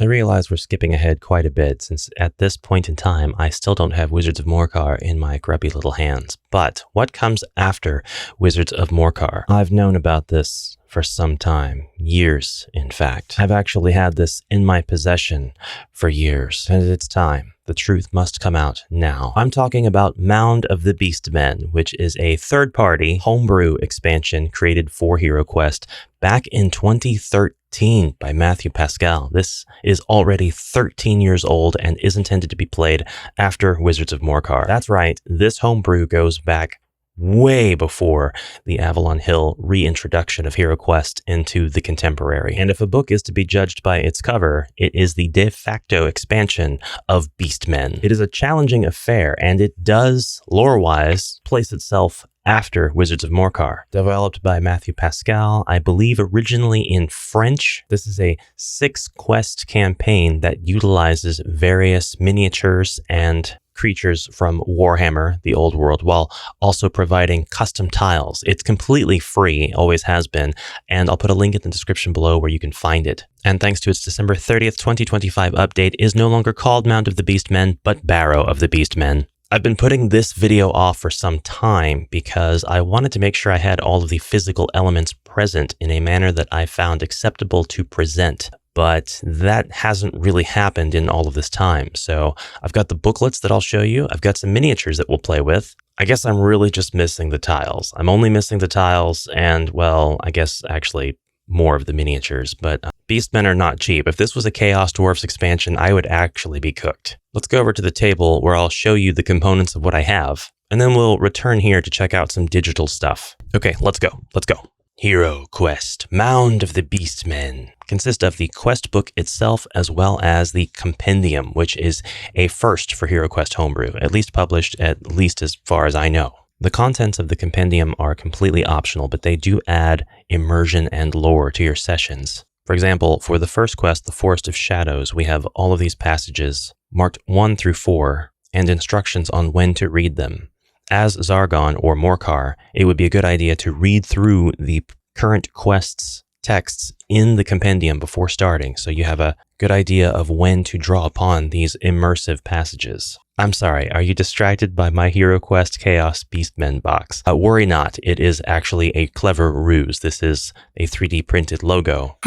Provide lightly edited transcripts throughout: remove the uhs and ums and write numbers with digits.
I realize we're skipping ahead quite a bit since at this point in time, I still don't have Wizards of Morcar in my grubby little hands. But what comes after Wizards of Morcar? I've known about this for some time, years in fact. I've actually had this in my possession for years, and it's time. The truth must come out now. I'm talking about Mound of the Beastmen, which is a third-party homebrew expansion created for HeroQuest back in 2013 by Matthew Pascal. This is already 13 years old and is intended to be played after Wizards of Morcar. That's right, this homebrew goes back way before the Avalon Hill reintroduction of HeroQuest into the contemporary. And if a book is to be judged by its cover, it is the de facto expansion of Beastmen. It is a challenging affair, and it does, lore-wise, place itself after Wizards of Morcar. Developed by Matthew Pascal, I believe originally in French. This is a 6-quest campaign that utilizes various miniatures and creatures from Warhammer, the old world, while also providing custom tiles. It's completely free, always has been, and I'll put a link in the description below where you can find it. And thanks to its December 30th, 2025 update, is no longer called Mound of the Beastmen, but Barrow of the Beastmen. I've been putting this video off for some time because I wanted to make sure I had all of the physical elements present in a manner that I found acceptable to present. But that hasn't really happened in all of this time. So I've got the booklets that I'll show you. I've got some miniatures that we'll play with. I guess I'm really just missing the tiles. I'm only missing the tiles and, well, I guess actually more of the miniatures. But Beastmen are not cheap. If this was a Chaos Dwarfs expansion, I would actually be cooked. Let's go over to the table where I'll show you the components of what I have. And then we'll return here to check out some digital stuff. Okay, let's go. Let's go. HeroQuest, Mound of the Beastmen, consists of the quest book itself as well as the compendium, which is a first for HeroQuest homebrew, at least published, at least as far as I know. The contents of the compendium are completely optional, but they do add immersion and lore to your sessions. For example, for the first quest, The Forest of Shadows, we have all of these passages marked 1 through 4 and instructions on when to read them. As Zargon or Morcar, it would be a good idea to read through the current quest's texts in the compendium before starting, so you have a good idea of when to draw upon these immersive passages. I'm sorry, are you distracted by my HeroQuest Chaos Beastmen box? Worry not, it is actually a clever ruse. This is a 3D printed logo.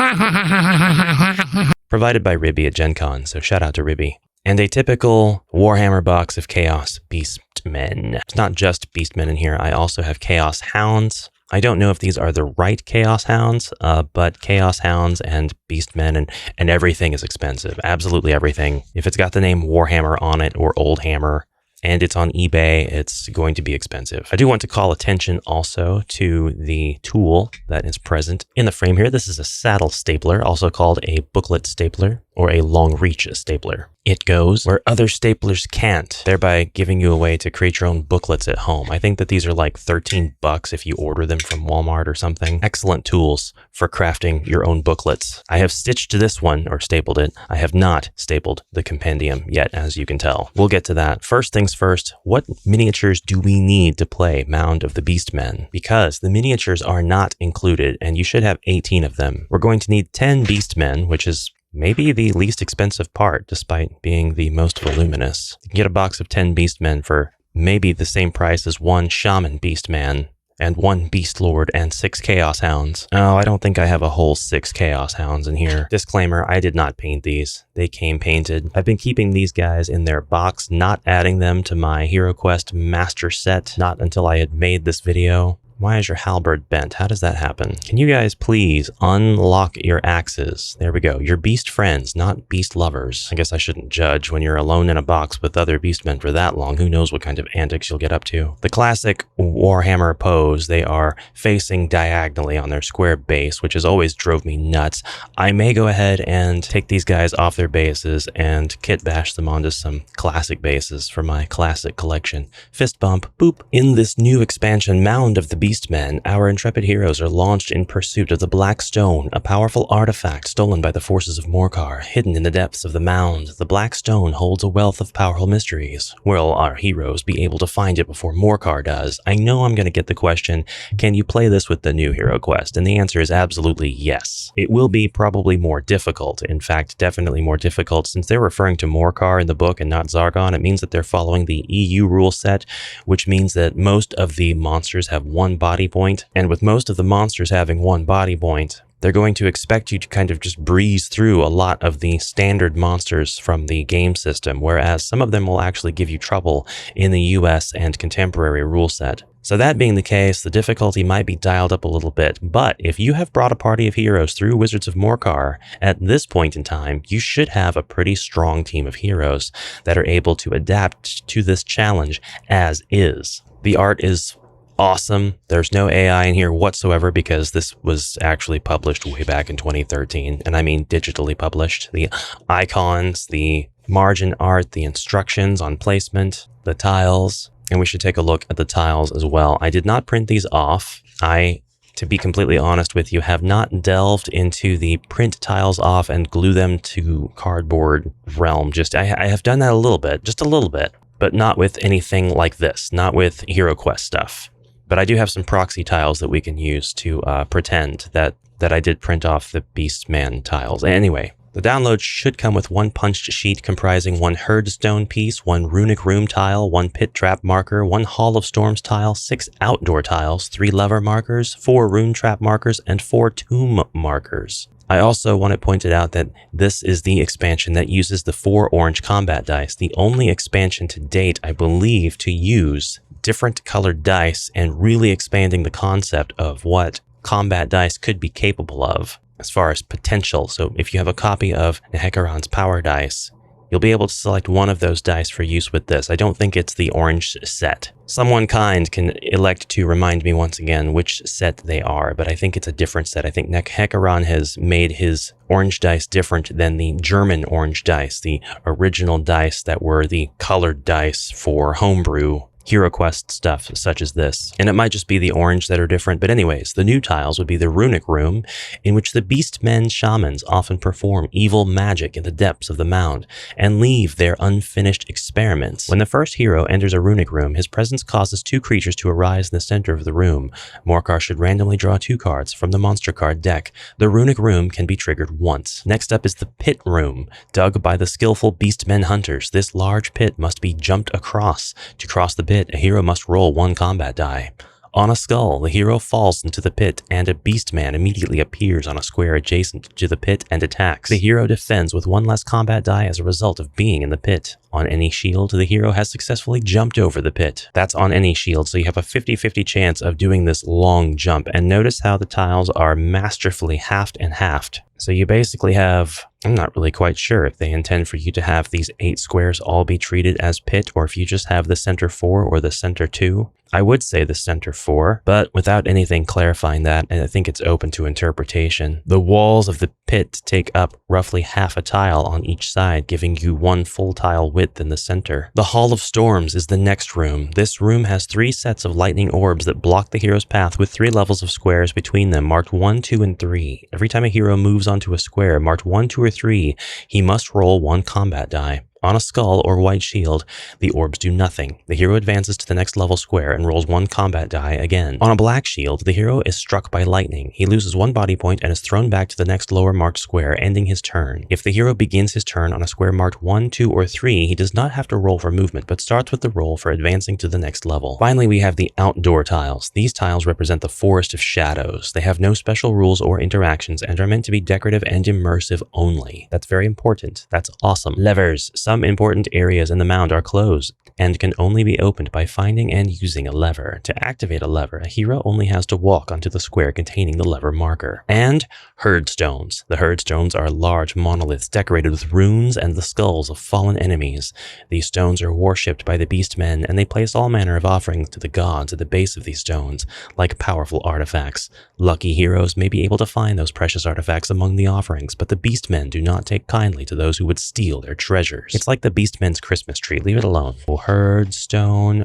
Provided by Ribby at Gen Con, so shout out to Ribby. And a typical Warhammer box of Chaos Beastmen. It's not just Beastmen in here, I also have Chaos Hounds. I don't know if these are the right Chaos Hounds, but Chaos Hounds and Beastmen and everything is expensive. Absolutely everything. If it's got the name Warhammer on it or Old Hammer, and it's on eBay, it's going to be expensive. I do want to call attention also to the tool that is present in the frame here. This is a saddle stapler, also called a booklet stapler or a long reach stapler. It goes where other staplers can't, thereby giving you a way to create your own booklets at home. I think that these are like $13 if you order them from Walmart or something. Excellent tools for crafting your own booklets. I have stitched this one, or stapled it. I have not stapled the compendium yet, as you can tell. We'll get to that. First things first, what miniatures do we need to play Mound of the Beastmen? Because the miniatures are not included, and you should have 18 of them. We're going to need 10 Beastmen, which is maybe the least expensive part, despite being the most voluminous. You can get a box of 10 Beastmen for maybe the same price as 1 Shaman Beastman, and 1 Beast Lord, and 6 Chaos Hounds. Oh, I don't think I have a whole 6 Chaos Hounds in here. Disclaimer, I did not paint these. They came painted. I've been keeping these guys in their box, not adding them to my HeroQuest master set, not until I had made this video. Why is your halberd bent? How does that happen? Can you guys please unlock your axes? There we go. You're beast friends, not beast lovers. I guess I shouldn't judge when you're alone in a box with other beastmen for that long. Who knows what kind of antics you'll get up to. The classic Warhammer pose, they are facing diagonally on their square base, which has always drove me nuts. I may go ahead and take these guys off their bases and kit bash them onto some classic bases for my classic collection. Fist bump, boop. In this new expansion, Mound of the Beastmen, our intrepid heroes are launched in pursuit of the Black Stone, a powerful artifact stolen by the forces of Morcar, hidden in the depths of the Mound. The Black Stone holds a wealth of powerful mysteries. Will our heroes be able to find it before Morcar does? I know I'm going to get the question, can you play this with the new HeroQuest? And the answer is absolutely yes. It will be probably more difficult. In fact, definitely more difficult. Since they're referring to Morcar in the book and not Zargon, it means that they're following the EU rule set, which means that most of the monsters have one body point. And with most of the monsters having one body point, they're going to expect you to kind of just breeze through a lot of the standard monsters from the game system, whereas some of them will actually give you trouble in the US and contemporary rule set. So that being the case, the difficulty might be dialed up a little bit, but if you have brought a party of heroes through Wizards of Morcar, at this point in time, you should have a pretty strong team of heroes that are able to adapt to this challenge as is. The art is awesome. There's no AI in here whatsoever because this was actually published way back in 2013, and I mean digitally published. The icons, the margin art, the instructions on placement, the tiles. And we should take a look at the tiles as well. I did not print these off. To be completely honest with you, have not delved into the print tiles off and glue them to cardboard realm. I have done that a little bit, just a little bit, but not with anything like this, not with HeroQuest stuff. But I do have some proxy tiles that we can use to pretend that I did print off the Beastman tiles. Anyway. The download should come with one punched sheet comprising one herdstone piece, one runic room tile, one pit trap marker, one hall of storms tile, 6 outdoor tiles, 3 lever markers, 4 rune trap markers, and 4 tomb markers. I also want it pointed out that this is the expansion that uses the 4 orange combat dice, the only expansion to date, I believe, to use different colored dice and really expanding the concept of what combat dice could be capable of as far as potential. So if you have a copy of Nehecaron's power dice, you'll be able to select one of those dice for use with this. I don't think it's the orange set. Someone kind can elect to remind me once again which set they are, but I think it's a different set. I think Nehecaron has made his orange dice different than the German orange dice, the original dice that were the colored dice for homebrew HeroQuest stuff such as this. And it might just be the orange that are different, but anyways, the new tiles would be the runic room, in which the Beastmen shamans often perform evil magic in the depths of the Mound and leave their unfinished experiments. When the first hero enters a runic room, his presence causes 2 creatures to arise in the center of the room. Morcar should randomly draw 2 cards from the monster card deck. The runic room can be triggered once. Next up is the pit room, dug by the skillful Beastmen hunters. This large pit must be jumped across. To cross the pit, a hero must roll 1 combat die. On a skull, the hero falls into the pit, and a Beastman immediately appears on a square adjacent to the pit and attacks. The hero defends with 1 less combat die as a result of being in the pit. On any shield, the hero has successfully jumped over the pit. That's on any shield, so you have a 50-50 chance of doing this long jump. And notice how the tiles are masterfully halved and halved. So you basically have, I'm not really quite sure if they intend for you to have these 8 squares all be treated as pit, or if you just have the center 4 or the center 2. I would say the center 4, but without anything clarifying that, and I think it's open to interpretation. The walls of the pit take up roughly half a tile on each side, giving you 1 full tile width in the center. The Hall of Storms is the next room. This room has 3 sets of lightning orbs that block the hero's path with 3 levels of squares between them, marked 1, 2, and 3. Every time a hero moves onto a square marked 1, 2, or 3, he must roll 1 combat die. On a skull or white shield, the orbs do nothing. The hero advances to the next level square and rolls 1 combat die again. On a black shield, the hero is struck by lightning. He loses 1 body point and is thrown back to the next lower marked square, ending his turn. If the hero begins his turn on a square marked 1, 2, or 3, he does not have to roll for movement, but starts with the roll for advancing to the next level. Finally, we have the outdoor tiles. These tiles represent the Forest of Shadows. They have no special rules or interactions and are meant to be decorative and immersive only. That's very important. That's awesome. Levers. Some important areas in the Mound are closed and can only be opened by finding and using a lever. To activate a lever, a hero only has to walk onto the square containing the lever marker. And herdstones. The herdstones are large monoliths decorated with runes and the skulls of fallen enemies. These stones are worshipped by the Beastmen, and they place all manner of offerings to the gods at the base of these stones, like powerful artifacts. Lucky heroes may be able to find those precious artifacts among the offerings, but the Beastmen do not take kindly to those who would steal their treasures. It's It's like the Beastmen's Christmas tree. Leave it alone. Oh, herdstone,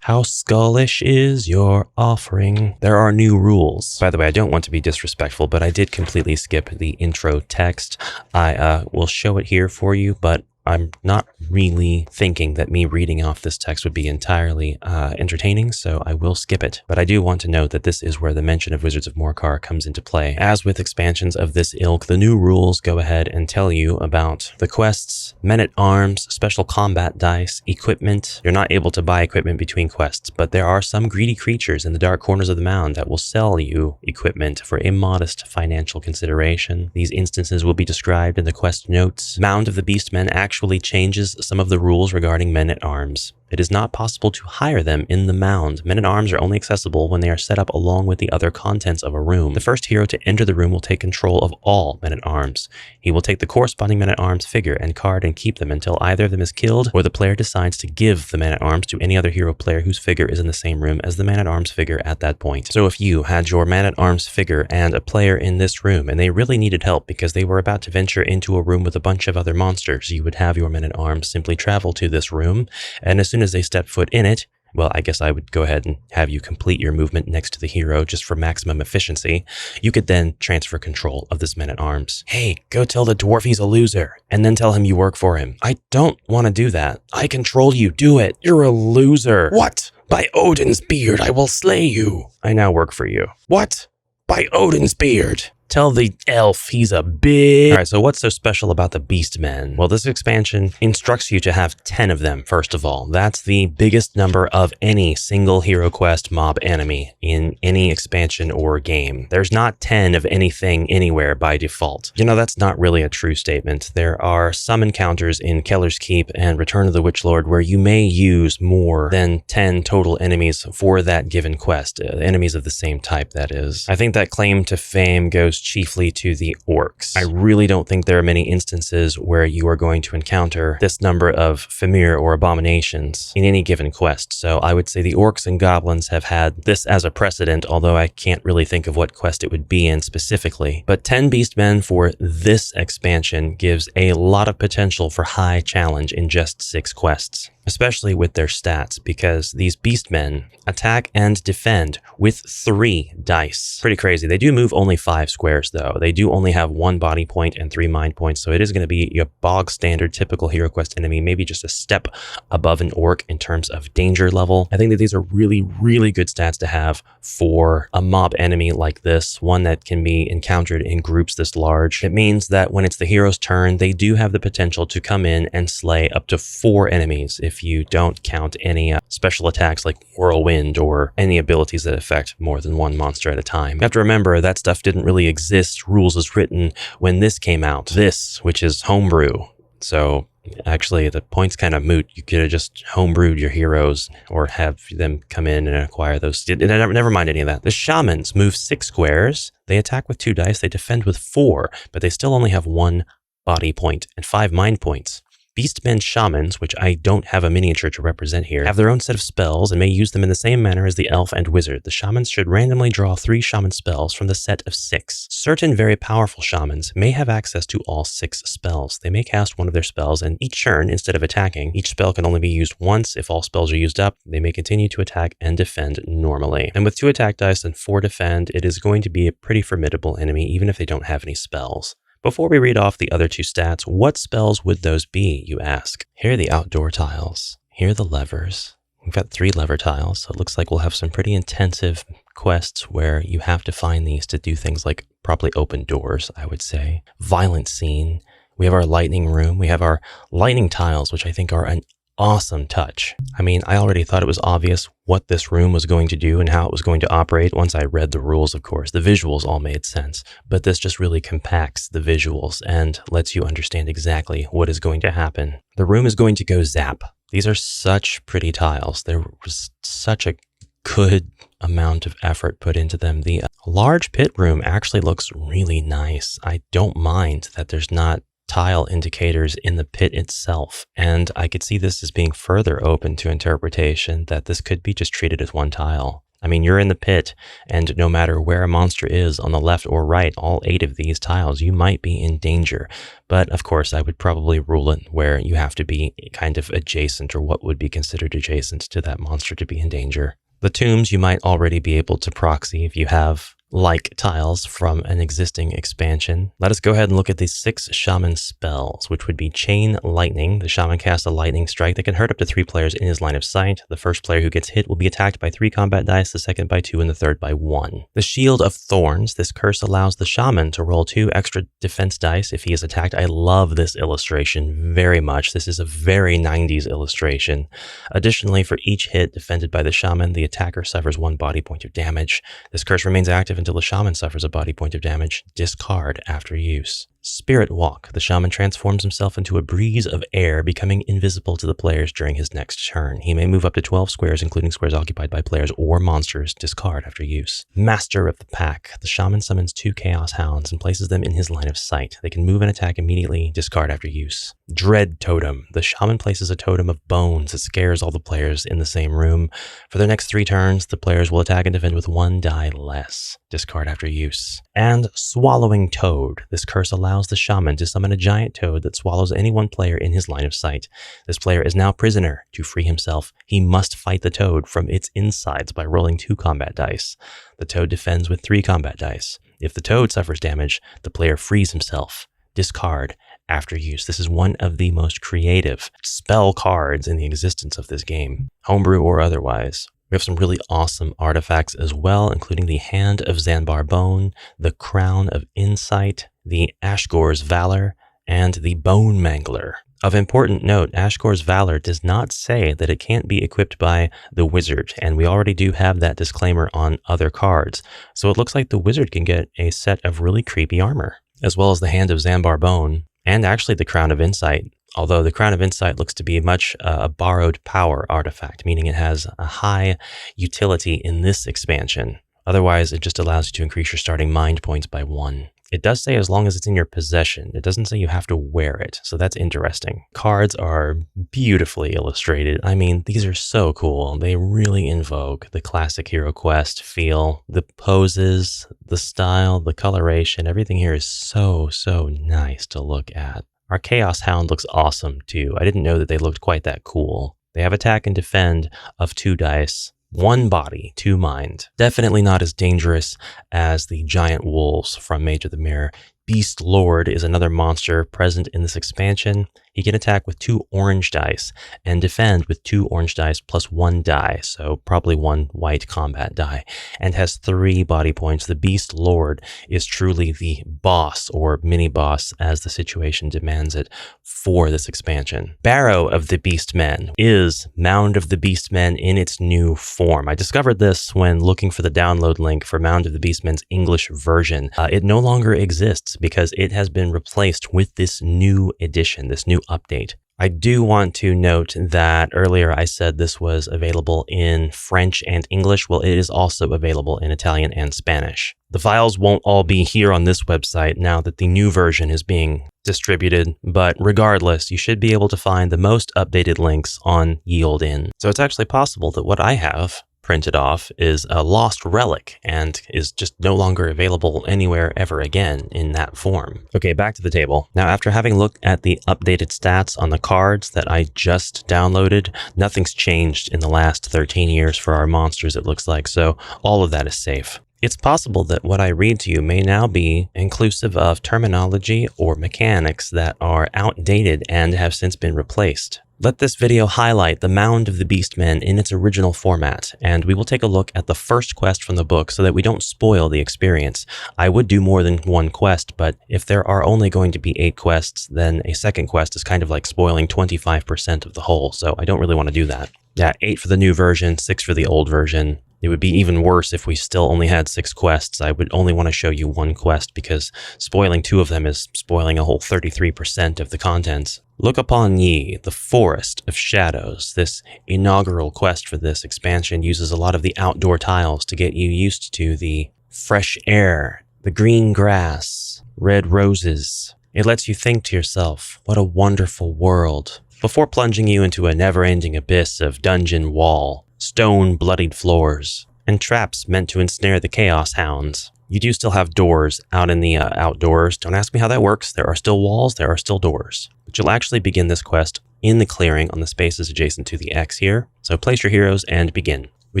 how skullish is your offering? There are new rules. By the way, I don't want to be disrespectful, but I did completely skip the intro text. I will show it here for you, but I'm not really thinking that me reading off this text would be entirely entertaining, so I will skip it. But I do want to note that this is where the mention of Wizards of Morcar comes into play. As with expansions of this ilk, the new rules go ahead and tell you about the quests, men-at-arms, special combat dice, equipment. You're not able to buy equipment between quests, but there are some greedy creatures in the dark corners of the mound that will sell you equipment for immodest financial consideration. These instances will be described in the quest notes. Mound of the Beastmen actually changes some of the rules regarding men-at-arms. It is not possible to hire them in the mound. Men-at-arms are only accessible when they are set up along with the other contents of a room. The first hero to enter the room will take control of all men-at-arms. He will take the corresponding men-at-arms figure and card and keep them until either of them is killed or the player decides to give the man-at-arms to any other hero player whose figure is in the same room as the man-at-arms figure at that point. So if you had your man-at-arms figure and a player in this room and they really needed help because they were about to venture into a room with a bunch of other monsters, you would have your men-at-arms simply travel to this room, and as soon as they step foot in it, well, I guess I would go ahead and have you complete your movement next to the hero just for maximum efficiency. You could then transfer control of this man-at-arms. Hey, go tell the dwarf he's a loser, and then tell him you work for him. I don't want to do that. I control you. Do it. You're a loser. What? By Odin's beard, I will slay you. I now work for you. What? By Odin's beard. Tell the elf he's a big... Alright, so what's so special about the Beastmen? Well, this expansion instructs you to have 10 of them, first of all. That's the biggest number of any single HeroQuest mob enemy in any expansion or game. There's not 10 of anything anywhere by default. You know, that's not really a true statement. There are some encounters in Keller's Keep and Return of the Witchlord where you may use more than 10 total enemies for that given quest. Enemies of the same type, that is. I think that claim to fame goes chiefly to the orcs. I really don't think there are many instances where you are going to encounter this number of Famir or abominations in any given quest. So I would say the orcs and goblins have had this as a precedent, although I can't really think of what quest it would be in specifically. But 10 Beastmen for this expansion gives a lot of potential for high challenge in just 6 quests, especially with their stats, because these Beastmen attack and defend with 3 dice. Pretty crazy. They do move only 5 squares, though. They do only have 1 body point and 3 mind points, so it is going to be your bog standard typical HeroQuest enemy, maybe just a step above an orc in terms of danger level. I think that these are really, really good stats to have for a mob enemy like this, one that can be encountered in groups this large. It means that when it's the hero's turn, they do have the potential to come in and slay up to 4 enemies if you don't count any special attacks like Whirlwind or any abilities that affect more than 1 monster at a time. You have to remember that stuff didn't really exist, rules as written, when this came out. This, which is homebrew. So actually, the point's kind of moot. You could have just homebrewed your heroes or have them come in and acquire those. Never mind any of that. The Shamans move 6 squares. They attack with 2 dice. They defend with 4, but they still only have 1 body point and 5 mind points. Beastmen Shamans, which I don't have a miniature to represent here, have their own set of spells and may use them in the same manner as the elf and wizard. The Shamans should randomly draw 3 shaman spells from the set of 6. Certain very powerful shamans may have access to all 6 spells. They may cast one of their spells, and each turn, instead of attacking, each spell can only be used once. If all spells are used up, they may continue to attack and defend normally. And with 2 attack dice and 4 defend, it is going to be a pretty formidable enemy, even if they don't have any spells. Before we read off the other 2 stats, what spells would those be, you ask? Here are the outdoor tiles. Here are the levers. We've got 3 lever tiles, so it looks like we'll have some pretty intensive quests where you have to find these to do things like properly open doors, I would say. Violent scene. We have our lightning room. We have our lightning tiles, which I think are an awesome touch. I mean, I already thought it was obvious what this room was going to do and how it was going to operate once I read the rules, of course. The visuals all made sense, but this just really compacts the visuals and lets you understand exactly what is going to happen. The room is going to go zap. These are such pretty tiles. There was such a good amount of effort put into them. The large pit room actually looks really nice. I don't mind that there's not tile indicators in the pit itself, and I could see this as being further open to interpretation, that this could be just treated as 1 tile. I mean, you're in the pit, and no matter where a monster is on the left or right, all 8 of these tiles, you might be in danger. But of course, I would probably rule it where you have to be kind of adjacent, or what would be considered adjacent to that monster to be in danger. The tombs you might already be able to proxy if you have like tiles from an existing expansion. Let us go ahead and look at the 6 Shaman spells, which would be Chain Lightning. The Shaman casts a lightning strike that can hurt up to 3 players in his line of sight. The first player who gets hit will be attacked by 3 combat dice, the second by 2, and the third by 1. The Shield of Thorns. This curse allows the Shaman to roll 2 extra defense dice if he is attacked. I love this illustration very much. This is a very 90s illustration. Additionally, for each hit defended by the Shaman, the attacker suffers 1 body point of damage. This curse remains active until the Shaman suffers a body point of damage. Discard after use. Spirit Walk. The Shaman transforms himself into a breeze of air, becoming invisible to the players during his next turn. He may move up to 12 squares, including squares occupied by players or monsters. Discard after use. Master of the Pack. The Shaman summons 2 Chaos Hounds and places them in his line of sight. They can move and attack immediately. Discard after use. Dread Totem. The Shaman places a totem of bones that scares all the players in the same room. For their next 3 turns, the players will attack and defend with 1 die less. Discard after use. And Swallowing Toad. This curse allows the Shaman to summon a giant toad that swallows any one player in his line of sight. This player is now prisoner. To free himself, he must fight the toad from its insides by rolling 2 combat dice. The toad defends with 3 combat dice. If the toad suffers damage, the player frees himself. Discard after use. This is one of the most creative spell cards in the existence of this game, homebrew or otherwise. We have some really awesome artifacts as well, including the Hand of Zanbar Bone, the Crown of Insight, the Ashgore's Valor, and the Bone Mangler. Of important note, Ashgore's Valor does not say that it can't be equipped by the wizard, and we already do have that disclaimer on other cards. So it looks like the wizard can get a set of really creepy armor, as well as the Hand of Zanbar Bone, and actually the Crown of Insight. Although the Crown of Insight looks to be much a borrowed power artifact, meaning it has a high utility in this expansion. Otherwise, it just allows you to increase your starting mind points by 1. It does say as long as it's in your possession. It doesn't say you have to wear it, so that's interesting. Cards are beautifully illustrated. I mean, these are so cool. They really invoke the classic HeroQuest feel. The poses, the style, the coloration, everything here is so nice to look at. Our Chaos Hound looks awesome too. I didn't know that they looked quite that cool. They have attack and defend of 2 dice, 1 body, 2 mind. Definitely not as dangerous as the giant wolves from Mage of the Mirror. Beast Lord is another monster present in this expansion. He can attack with 2 orange dice and defend with 2 orange dice plus 1 die, so probably 1 white combat die, and has 3 body points. The Beast Lord is truly the boss or mini-boss, as the situation demands it, for this expansion. Barrow of the Beastmen is Mound of the Beastmen in its new form. I discovered this when looking for the download link for Mound of the Beastmen's English version. It no longer exists because it has been replaced with this new edition, this new update. I do want to note that earlier I said this was available in French and English. Well, it is also available in Italian and Spanish. The files won't all be here on this website now that the new version is being distributed, but regardless, you should be able to find the most updated links on Ye Olde Inn. So it's actually possible that what I have printed off is a lost relic and is just no longer available anywhere ever again in that form. Okay, back to the table. Now, after having looked at the updated stats on the cards that I just downloaded, nothing's changed in the last 13 years for our monsters, it looks like, so all of that is safe. It's possible that what I read to you may now be inclusive of terminology or mechanics that are outdated and have since been replaced. Let this video highlight the Mound of the Beastmen in its original format, and we will take a look at the first quest from the book so that we don't spoil the experience. I would do more than 1 quest, but if there are only going to be 8 quests, then a second quest is kind of like spoiling 25% of the whole, so I don't really want to do that. Yeah, 8 for the new version, 6 for the old version. It would be even worse if we still only had 6 quests. I would only want to show you 1 quest because spoiling 2 of them is spoiling a whole 33% of the contents. Look Upon Ye, the Forest of Shadows. This inaugural quest for this expansion uses a lot of the outdoor tiles to get you used to the fresh air, the green grass, red roses. It lets you think to yourself, what a wonderful world, before plunging you into a never-ending abyss of dungeon wall, stone-bloodied floors, and traps meant to ensnare the Chaos Hounds. You do still have doors out in the outdoors. Don't ask me how that works. There are still walls, there are still doors. But you'll actually begin this quest in the clearing on the spaces adjacent to the X here. So place your heroes and begin. We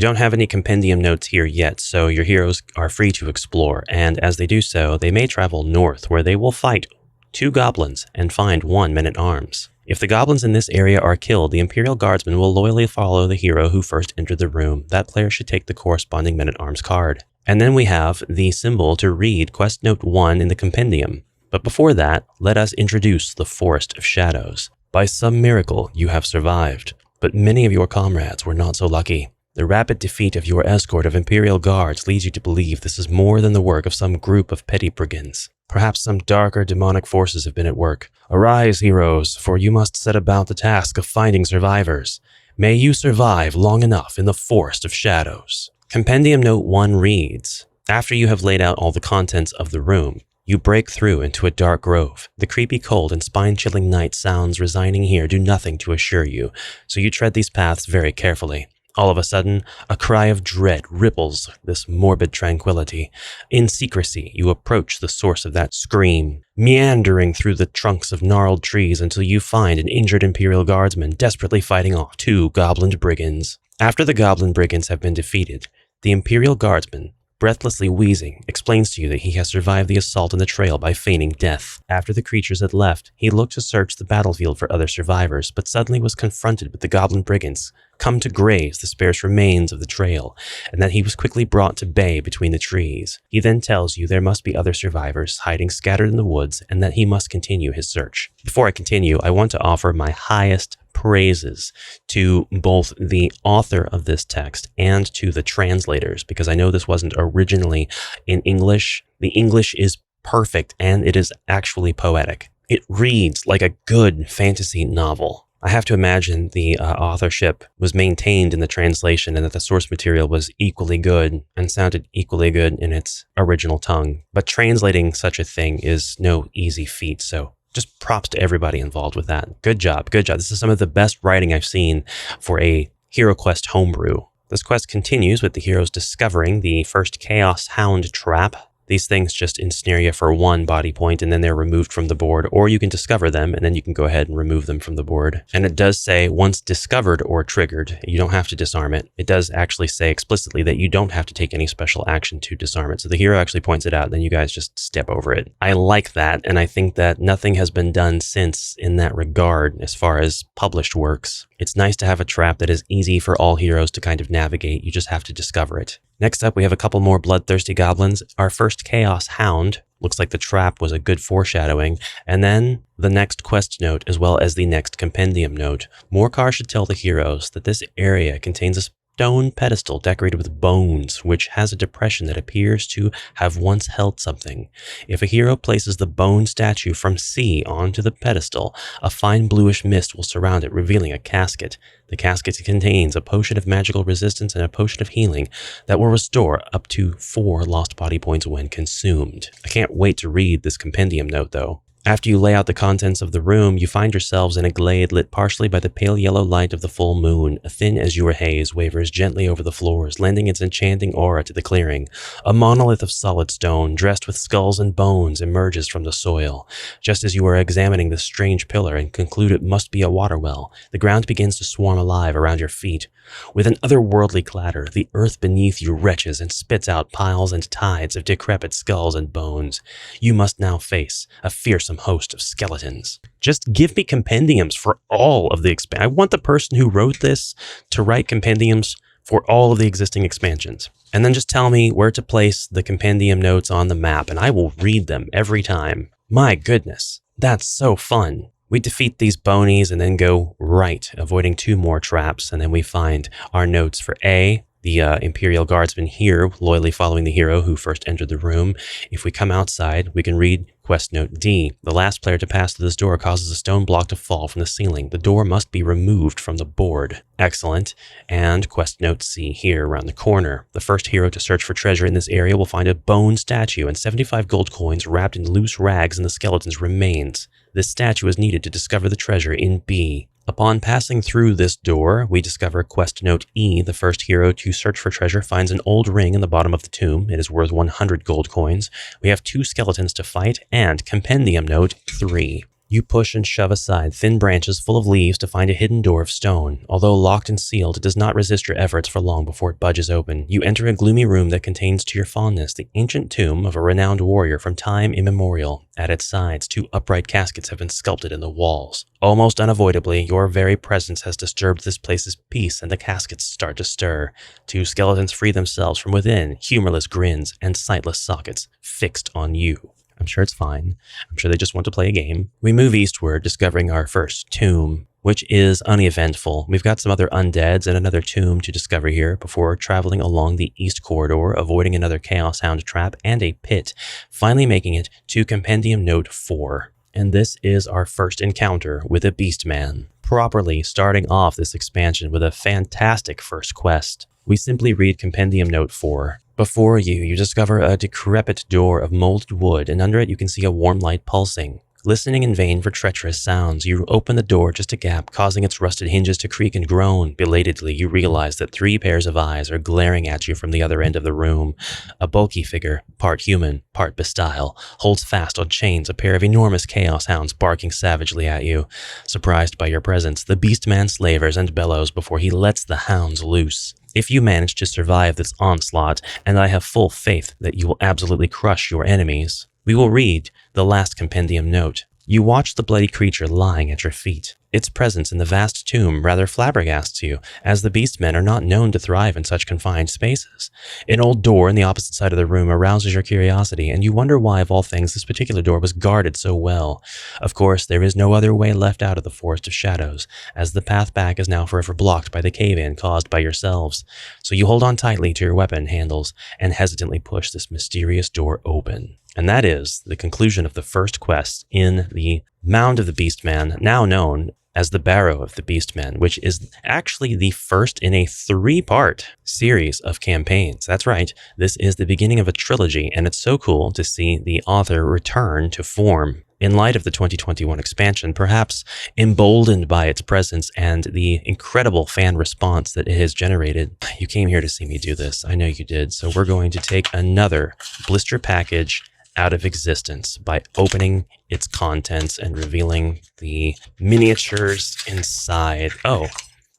don't have any compendium notes here yet, so your heroes are free to explore, and as they do so, they may travel north, where they will fight 2 goblins and find 1 men-at-arms. If the goblins in this area are killed, the Imperial Guardsmen will loyally follow the hero who first entered the room. That player should take the corresponding men-at-arms card. And then we have the symbol to read Quest Note 1 in the compendium. But before that, let us introduce the Forest of Shadows. By some miracle, you have survived, but many of your comrades were not so lucky. The rapid defeat of your escort of Imperial Guards leads you to believe this is more than the work of some group of petty brigands. Perhaps some darker demonic forces have been at work. Arise, heroes, for you must set about the task of finding survivors. May you survive long enough in the Forest of Shadows. Compendium Note 1 reads, after you have laid out all the contents of the room, you break through into a dark grove. The creepy cold and spine-chilling night sounds resigning here do nothing to assure you, so you tread these paths very carefully. All of a sudden, a cry of dread ripples this morbid tranquility. In secrecy, you approach the source of that scream, meandering through the trunks of gnarled trees until you find an injured Imperial Guardsman desperately fighting off 2 goblin brigands. After the goblin brigands have been defeated, the Imperial Guardsman, breathlessly wheezing, explains to you that he has survived the assault on the trail by feigning death. After the creatures had left, he looked to search the battlefield for other survivors, but suddenly was confronted with the goblin brigands come to graze the sparse remains of the trail, and that he was quickly brought to bay between the trees. He then tells you there must be other survivors hiding scattered in the woods, and that he must continue his search. Before I continue, I want to offer my highest praises to both the author of this text and to the translators, because I know this wasn't originally in English. The English is perfect, and it is actually poetic. It reads like a good fantasy novel. I have to imagine the authorship was maintained in the translation and that the source material was equally good and sounded equally good in its original tongue. But translating such a thing is no easy feat, so just props to everybody involved with that. Good job, good job. This is some of the best writing I've seen for a HeroQuest homebrew. This quest continues with the heroes discovering the first Chaos Hound trap. These things just ensnare you for 1 body point and then they're removed from the board, or you can discover them and then you can go ahead and remove them from the board. And it does say once discovered or triggered, you don't have to disarm it. It does actually say explicitly that you don't have to take any special action to disarm it. So the hero actually points it out and then you guys just step over it. I like that, and I think that nothing has been done since in that regard as far as published works. It's nice to have a trap that is easy for all heroes to kind of navigate. You just have to discover it. Next up, we have a couple more bloodthirsty goblins. Our first Chaos Hound. Looks like the trap was a good foreshadowing. And then the next quest note, as well as the next compendium note. Morcar should tell the heroes that this area contains a stone pedestal decorated with bones, which has a depression that appears to have once held something. If a hero places the bone statue from C onto the pedestal, a fine bluish mist will surround it, revealing a casket. The casket contains a potion of magical resistance and a potion of healing that will restore up to 4 lost body points when consumed. I can't wait to read this compendium note, though. After you lay out the contents of the room, you find yourselves in a glade lit partially by the pale yellow light of the full moon. A thin azure haze wavers gently over the floors, lending its enchanting aura to the clearing. A monolith of solid stone, dressed with skulls and bones, emerges from the soil. Just as you are examining this strange pillar and conclude it must be a water well, the ground begins to swarm alive around your feet. With an otherworldly clatter, the earth beneath you retches and spits out piles and tides of decrepit skulls and bones. You must now face a fearsome host of skeletons. Just give me compendiums for all of the I want the person who wrote this to write compendiums for all of the existing expansions. And then just tell me where to place the compendium notes on the map, and I will read them every time. My goodness, that's so fun. We defeat these bonies and then go right, avoiding 2 more traps, and then we find our notes for A, the Imperial Guardsman here, loyally following the hero who first entered the room. If we come outside, we can read Quest Note D. The last player to pass through this door causes a stone block to fall from the ceiling. The door must be removed from the board. Excellent. And Quest Note C here around the corner. The first hero to search for treasure in this area will find a bone statue and 75 gold coins wrapped in loose rags in the skeleton's remains. This statue is needed to discover the treasure in B. Upon passing through this door, we discover Quest Note E. The first hero to search for treasure finds an old ring in the bottom of the tomb. It is worth 100 gold coins. We have 2 skeletons to fight, and Compendium Note 3. You push and shove aside thin branches full of leaves to find a hidden door of stone. Although locked and sealed, it does not resist your efforts for long before it budges open. You enter a gloomy room that contains, to your fondness, the ancient tomb of a renowned warrior from time immemorial. At its sides, 2 upright caskets have been sculpted in the walls. Almost unavoidably, your very presence has disturbed this place's peace, and the caskets start to stir. 2 skeletons free themselves from within, humorless grins and sightless sockets fixed on you. I'm sure it's fine. I'm sure they just want to play a game. We move eastward, discovering our first tomb, which is uneventful. We've got some other undeads and another tomb to discover here before traveling along the east corridor, avoiding another Chaos Hound trap and a pit, finally making it to Compendium Note 4. And this is our first encounter with a Beastman, properly starting off this expansion with a fantastic first quest. We simply read Compendium Note 4. Before you discover a decrepit door of molded wood, and under it you can see a warm light pulsing. Listening in vain for treacherous sounds, you open the door just a gap, causing its rusted hinges to creak and groan. Belatedly, you realize that 3 pairs of eyes are glaring at you from the other end of the room. A bulky figure, part human, part bestial, holds fast on chains a pair of enormous Chaos Hounds barking savagely at you. Surprised by your presence, the Beastman slavers and bellows before he lets the hounds loose. If you manage to survive this onslaught, and I have full faith that you will absolutely crush your enemies, we will read the last Compendium Note. You watch the bloody creature lying at your feet. Its presence in the vast tomb rather flabbergasts you, as the Beastmen are not known to thrive in such confined spaces. An old door in the opposite side of the room arouses your curiosity, and you wonder why, of all things, this particular door was guarded so well. Of course, there is no other way left out of the Forest of Shadows, as the path back is now forever blocked by the cave-in caused by yourselves. So you hold on tightly to your weapon handles and hesitantly push this mysterious door open. And that is the conclusion of the first quest in the Mound of the Beastman, now known as the Barrow of the Beastmen, which is actually the first in a 3-part series of campaigns. That's right, this is the beginning of a trilogy, and it's so cool to see the author return to form in light of the 2021 expansion, perhaps emboldened by its presence and the incredible fan response that it has generated. You came here to see me do this. I know you did. So we're going to take another blister package out of existence by opening its contents and revealing the miniatures inside. Oh,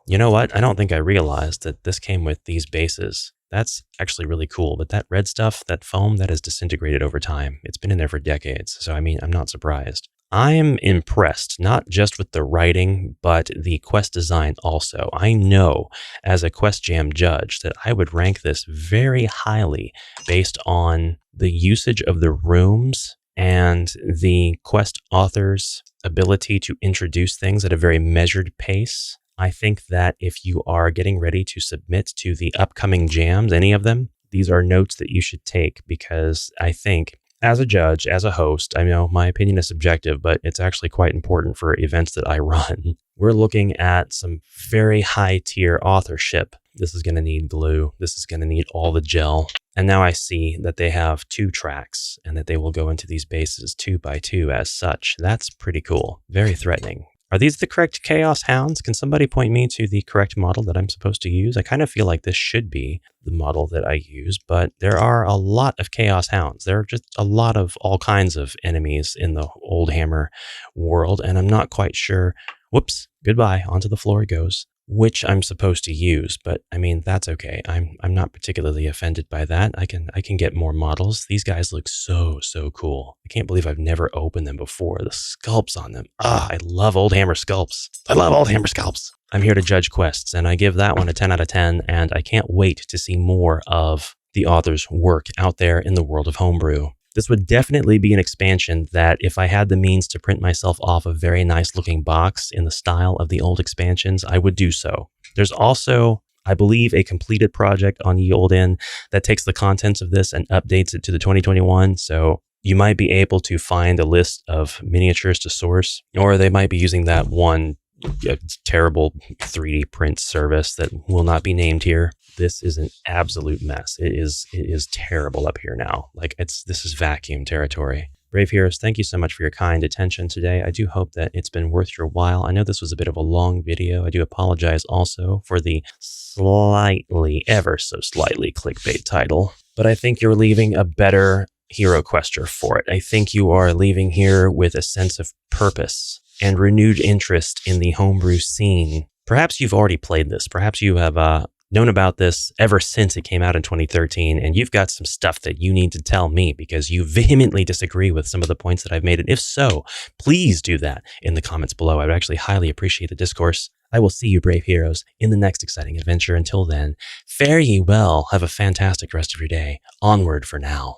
you know what? I don't think I realized that this came with these bases. That's actually really cool, but that red stuff, that foam, that has disintegrated over time. It's been in there for decades, so I mean, I'm not surprised. I'm impressed, not just with the writing, but the quest design also. I know, as a Quest Jam judge, that I would rank this very highly based on the usage of the rooms and the quest author's ability to introduce things at a very measured pace. I think that if you are getting ready to submit to the upcoming jams, any of them, these are notes that you should take, because I think as a judge, as a host, I know my opinion is subjective, but it's actually quite important for events that I run. We're looking at some very high tier authorship. This is going to need glue. This is going to need all the gel. And now I see that they have 2 tracks and that they will go into these bases 2 by 2 as such. That's pretty cool. Very threatening. Are these the correct Chaos Hounds? Can somebody point me to the correct model that I'm supposed to use? I kind of feel like this should be the model that I use, but there are a lot of Chaos Hounds. There are just a lot of all kinds of enemies in the old hammer world, and I'm not quite sure. Whoops, goodbye, onto the floor it goes. Which I'm supposed to use, but I mean, that's okay. I'm not particularly offended by that. I can get more models. These guys look so cool. I can't believe I've never opened them before. The sculpts on them. I love old hammer sculpts. I love old hammer sculpts. I'm here to judge quests, and I give that one a 10 out of 10, and I can't wait to see more of the author's work out there in the world of homebrew. This would definitely be an expansion that, if I had the means to print myself off a very nice looking box in the style of the old expansions, I would do so. There's also, I believe, a completed project on Ye Olde Inn that takes the contents of this and updates it to the 2021. So you might be able to find a list of miniatures to source, or they might be using that one terrible 3D print service that will not be named here. This is an absolute mess. It is terrible up here now. Like this is vacuum territory. Brave Heroes, thank you so much for your kind attention today. I do hope that it's been worth your while. I know this was a bit of a long video. I do apologize also for the ever so slightly clickbait title, but I think you're leaving a better HeroQuester for it. I think you are leaving here with a sense of purpose and renewed interest in the homebrew scene. Perhaps you've already played this. Perhaps you have known about this ever since it came out in 2013, and you've got some stuff that you need to tell me because you vehemently disagree with some of the points that I've made. And if so, please do that in the comments below. I would actually highly appreciate the discourse. I will see you, brave heroes, in the next exciting adventure. Until then, fare ye well. Have a fantastic rest of your day. Onward for now.